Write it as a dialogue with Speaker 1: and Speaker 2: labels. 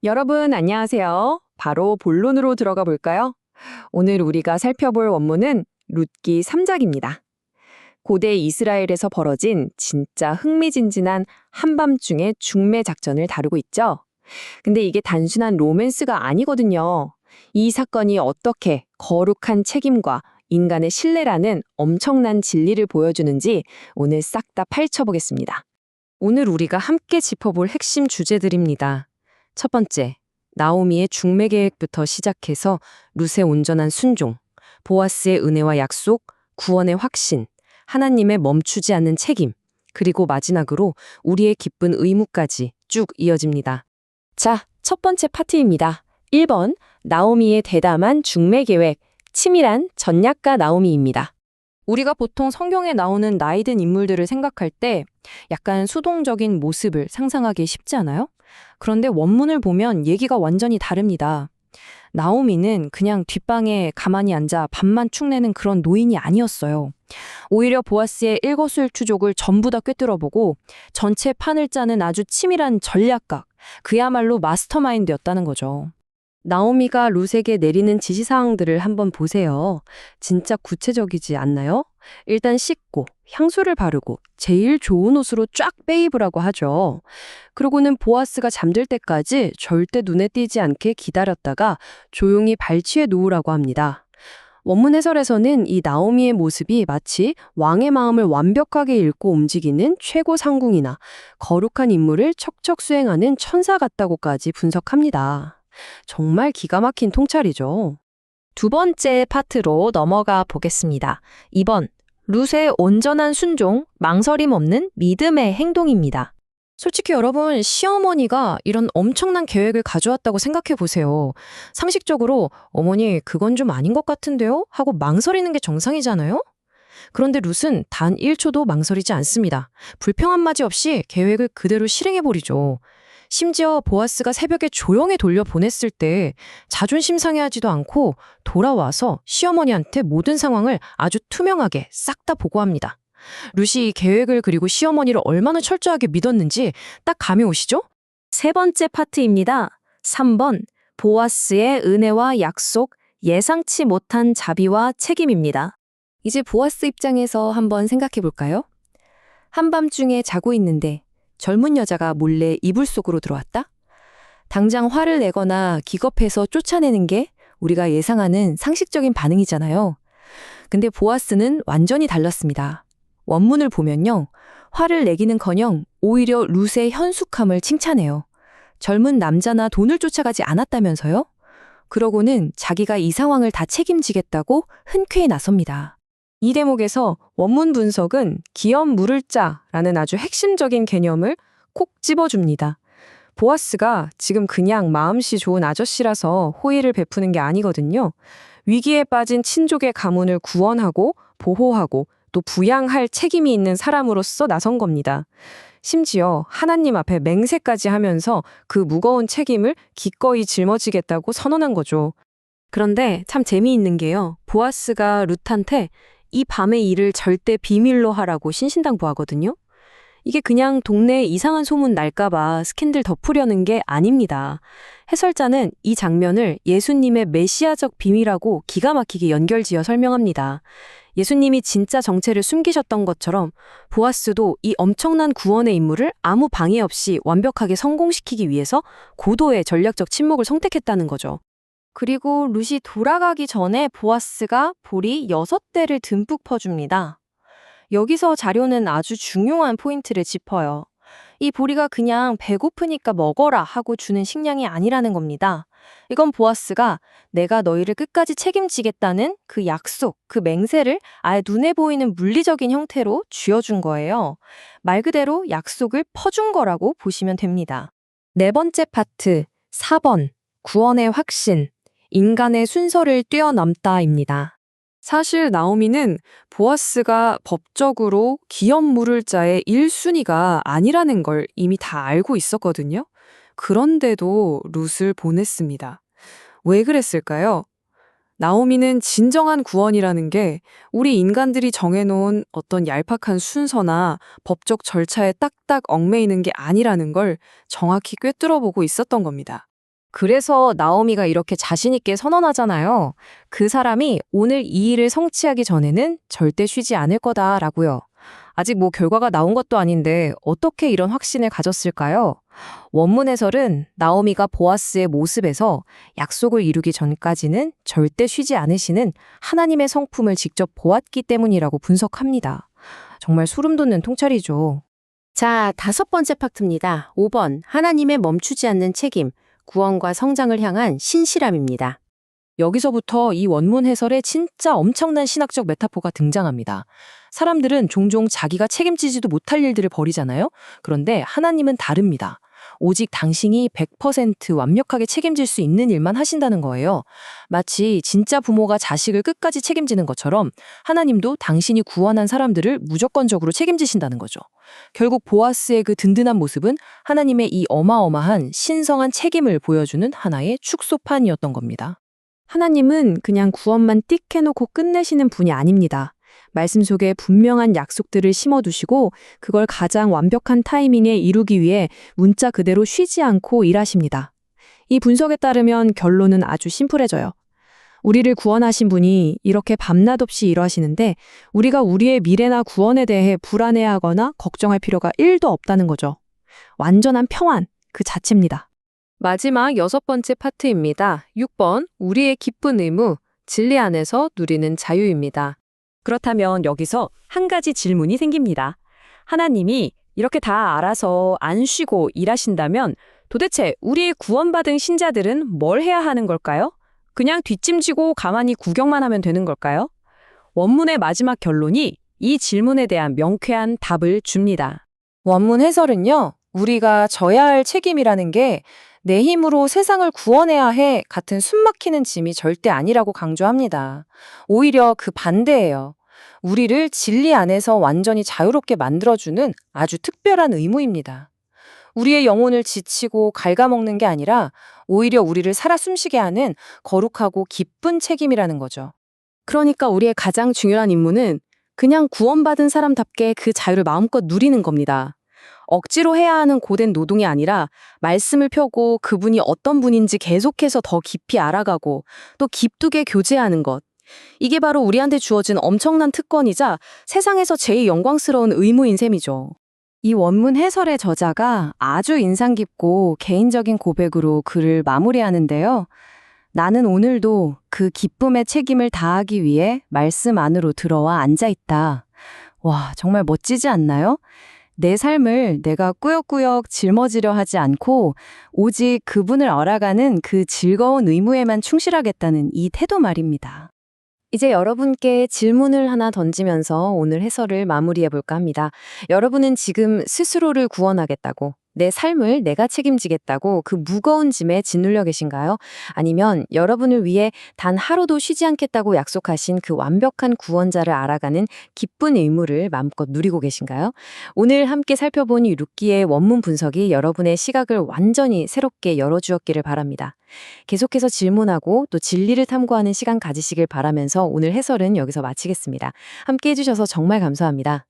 Speaker 1: 여러분, 안녕하세요. 바로 본론으로 들어가 볼까요? 오늘 우리가 살펴볼 원문은 룻기 3장입니다. 고대 이스라엘에서 벌어진 진짜 흥미진진한 한밤중의 중매 작전을 다루고 있죠. 근데 이게 단순한 로맨스가 아니거든요. 이 사건이 어떻게 거룩한 책임과 인간의 신뢰라는 엄청난 진리를 보여주는지 오늘 싹 다 파헤쳐보겠습니다. 오늘 우리가 함께 짚어볼 핵심 주제들입니다. 첫 번째, 나오미의 중매 계획부터 시작해서 룻의 온전한 순종, 보아스의 은혜와 약속, 구원의 확신, 하나님의 멈추지 않는 책임, 그리고 마지막으로 우리의 기쁜 의무까지 쭉 이어집니다. 자, 첫 번째 파트입니다. 1번, 나오미의 대담한 중매 계획, 치밀한 전략가 나오미입니다. 우리가 보통 성경에 나오는 나이든 인물들을 생각할 때 약간 수동적인 모습을 상상하기 쉽지 않아요? 그런데 원문을 보면 얘기가 완전히 다릅니다. 나오미는 그냥 뒷방에 가만히 앉아 밥만 축내는 그런 노인이 아니었어요. 오히려 보아스의 일거수일투족을 전부 다 꿰뚫어보고 전체 판을 짜는 아주 치밀한 전략가, 그야말로 마스터마인드였다는 거죠. 나오미가 룻에게 내리는 지시사항들을 한번 보세요. 진짜 구체적이지 않나요? 일단 씻고, 향수를 바르고, 제일 좋은 옷으로 쫙 빼입으라고 하죠. 그러고는 보아스가 잠들 때까지 절대 눈에 띄지 않게 기다렸다가 조용히 발치해 놓으라고 합니다. 원문 해설에서는 이 나오미의 모습이 마치 왕의 마음을 완벽하게 읽고 움직이는 최고 상궁이나 거룩한 임무를 척척 수행하는 천사 같다고까지 분석합니다. 정말 기가 막힌 통찰이죠. 두 번째 파트로 넘어가 보겠습니다. 2번, 룻의 온전한 순종, 망설임 없는 믿음의 행동입니다. 솔직히 여러분, 시어머니가 이런 엄청난 계획을 가져왔다고 생각해 보세요. 상식적으로 어머니 그건 좀 아닌 것 같은데요? 하고 망설이는 게 정상이잖아요? 그런데 룻은 단 1초도 망설이지 않습니다. 불평한 마디 없이 계획을 그대로 실행해버리죠. 심지어 보아스가 새벽에 조용히 돌려보냈을 때 자존심 상해하지도 않고 돌아와서 시어머니한테 모든 상황을 아주 투명하게 싹 다 보고합니다. 룻이 이 계획을 그리고 시어머니를 얼마나 철저하게 믿었는지 딱 감이 오시죠? 세 번째 파트입니다. 3번, 보아스의 은혜와 약속, 예상치 못한 자비와 책임입니다. 이제 보아스 입장에서 한번 생각해 볼까요? 한밤중에 자고 있는데 젊은 여자가 몰래 이불 속으로 들어왔다? 당장 화를 내거나 기겁해서 쫓아내는 게 우리가 예상하는 상식적인 반응이잖아요. 근데 보아스는 완전히 달랐습니다. 원문을 보면요. 화를 내기는커녕 오히려 룻의 현숙함을 칭찬해요. 젊은 남자나 돈을 쫓아가지 않았다면서요? 그러고는 자기가 이 상황을 다 책임지겠다고 흔쾌히 나섭니다. 이 대목에서 원문 분석은 기업 물을 자라는 아주 핵심적인 개념을 콕 집어줍니다. 보아스가 지금 그냥 마음씨 좋은 아저씨라서 호의를 베푸는 게 아니거든요. 위기에 빠진 친족의 가문을 구원하고 보호하고 또 부양할 책임이 있는 사람으로서 나선 겁니다. 심지어 하나님 앞에 맹세까지 하면서 그 무거운 책임을 기꺼이 짊어지겠다고 선언한 거죠. 그런데 참 재미있는 게요. 보아스가 룻한테 이 밤의 일을 절대 비밀로 하라고 신신당부하거든요. 이게 그냥 동네에 이상한 소문 날까봐 스캔들 덮으려는 게 아닙니다. 해설자는 이 장면을 예수님의 메시아적 비밀하고 기가 막히게 연결지어 설명합니다. 예수님이 진짜 정체를 숨기셨던 것처럼 보아스도 이 엄청난 구원의 임무를 아무 방해 없이 완벽하게 성공시키기 위해서 고도의 전략적 침묵을 선택했다는 거죠. 그리고 룻이 돌아가기 전에 보아스가 보리 6대를 듬뿍 퍼줍니다. 여기서 자료는 아주 중요한 포인트를 짚어요. 이 보리가 그냥 배고프니까 먹어라 하고 주는 식량이 아니라는 겁니다. 이건 보아스가 내가 너희를 끝까지 책임지겠다는 그 약속, 그 맹세를 아예 눈에 보이는 물리적인 형태로 쥐어준 거예요. 말 그대로 약속을 퍼준 거라고 보시면 됩니다. 네 번째 파트, 4번, 구원의 확신. 인간의 순서를 뛰어넘다입니다. 사실 나오미는 보아스가 법적으로 기업 물을 자의 1순위가 아니라는 걸 이미 다 알고 있었거든요. 그런데도 룻을 보냈습니다. 왜 그랬을까요? 나오미는 진정한 구원이라는 게 우리 인간들이 정해놓은 어떤 얄팍한 순서나 법적 절차에 딱딱 얽매이는 게 아니라는 걸 정확히 꿰뚫어보고 있었던 겁니다.
Speaker 2: 그래서 나오미가 이렇게 자신 있게 선언하잖아요. 그 사람이 오늘 이 일을 성취하기 전에는 절대 쉬지 않을 거다라고요. 아직 뭐 결과가 나온 것도 아닌데 어떻게 이런 확신을 가졌을까요? 원문 해설은 나오미가 보아스의 모습에서 약속을 이루기 전까지는 절대 쉬지 않으시는 하나님의 성품을 직접 보았기 때문이라고 분석합니다. 정말 소름 돋는 통찰이죠.
Speaker 3: 자, 5번째 파트입니다. 5번, 하나님의 멈추지 않는 책임, 구원과 성장을 향한 신실함입니다.
Speaker 2: 여기서부터 이 원문 해설에 진짜 엄청난 신학적 메타포가 등장합니다. 사람들은 종종 자기가 책임지지도 못할 일들을 벌이잖아요. 그런데 하나님은 다릅니다. 오직 당신이 100% 완벽하게 책임질 수 있는 일만 하신다는 거예요. 마치 진짜 부모가 자식을 끝까지 책임지는 것처럼 하나님도 당신이 구원한 사람들을 무조건적으로 책임지신다는 거죠. 결국 보아스의 그 든든한 모습은 하나님의 이 어마어마한 신성한 책임을 보여주는 하나의 축소판이었던 겁니다.
Speaker 1: 하나님은 그냥 구원만 띡 해놓고 끝내시는 분이 아닙니다. 말씀 속에 분명한 약속들을 심어두시고 그걸 가장 완벽한 타이밍에 이루기 위해 문자 그대로 쉬지 않고 일하십니다. 이 분석에 따르면 결론은 아주 심플해져요. 우리를 구원하신 분이 이렇게 밤낮 없이 일하시는데 우리가 우리의 미래나 구원에 대해 불안해하거나 걱정할 필요가 1도 없다는 거죠. 완전한 평안 그 자체입니다.
Speaker 2: 마지막 6번째 파트입니다. 6번, 우리의 기쁜 의무, 진리 안에서 누리는 자유입니다. 그렇다면 여기서 한 가지 질문이 생깁니다. 하나님이 이렇게 다 알아서 안 쉬고 일하신다면 도대체 우리의 구원받은 신자들은 뭘 해야 하는 걸까요? 그냥 뒷짐지고 가만히 구경만 하면 되는 걸까요? 원문의 마지막 결론이 이 질문에 대한 명쾌한 답을 줍니다. 원문 해설은요, 우리가 져야 할 책임이라는 게 내 힘으로 세상을 구원해야 해 같은 숨막히는 짐이 절대 아니라고 강조합니다. 오히려 그 반대예요. 우리를 진리 안에서 완전히 자유롭게 만들어주는 아주 특별한 의무입니다. 우리의 영혼을 지치고 갉아먹는 게 아니라 오히려 우리를 살아 숨쉬게 하는 거룩하고 기쁜 책임이라는 거죠.
Speaker 3: 그러니까 우리의 가장 중요한 임무는 그냥 구원받은 사람답게 그 자유를 마음껏 누리는 겁니다. 억지로 해야 하는 고된 노동이 아니라 말씀을 펴고 그분이 어떤 분인지 계속해서 더 깊이 알아가고 또 깊게 교제하는 것. 이게 바로 우리한테 주어진 엄청난 특권이자 세상에서 제일 영광스러운 의무인 셈이죠.
Speaker 2: 이 원문 해설의 저자가 아주 인상 깊고 개인적인 고백으로 글을 마무리하는데요. 나는 오늘도 그 기쁨의 책임을 다하기 위해 말씀 안으로 들어와 앉아 있다. 와, 정말 멋지지 않나요? 내 삶을 내가 꾸역꾸역 짊어지려 하지 않고 오직 그분을 알아가는 그 즐거운 의무에만 충실하겠다는 이 태도 말입니다.
Speaker 3: 이제 여러분께 질문을 하나 던지면서 오늘 해설을 마무리해 볼까 합니다. 여러분은 지금 스스로를 구원하겠다고, 내 삶을 내가 책임지겠다고 그 무거운 짐에 짓눌려 계신가요? 아니면 여러분을 위해 단 하루도 쉬지 않겠다고 약속하신 그 완벽한 구원자를 알아가는 기쁜 의무를 마음껏 누리고 계신가요? 오늘 함께 살펴본 이 룻기의 원문 분석이 여러분의 시각을 완전히 새롭게 열어주었기를 바랍니다. 계속해서 질문하고 또 진리를 탐구하는 시간 가지시길 바라면서 오늘 해설은 여기서 마치겠습니다. 함께 해주셔서 정말 감사합니다.